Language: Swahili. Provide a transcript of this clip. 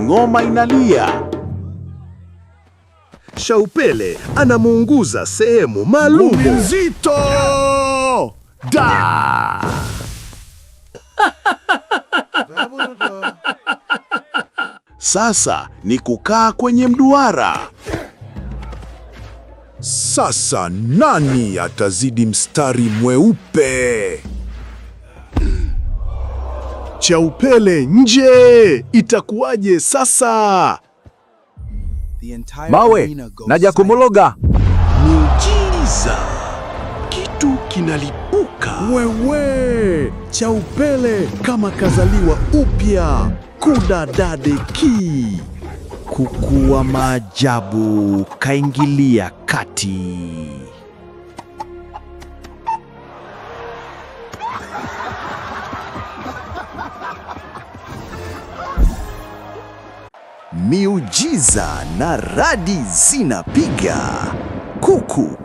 ngoma inalia. Shaupele anamuunguza sehemu maalum. Nzito! Da! Sasa ni kukaa kwenye mduara. Sasa nani atazidi mstari mweupe? Shaupele nje! Itakuwaje sasa? Mawe na Jakumologa. Miujiza! Kitu kinalipuka. Wewe, Shaupele kama kazaliwa upya. Kudadade ki. Kuku wa maajabu kaingilia kati. Miujiza na radi zinapiga. Kuku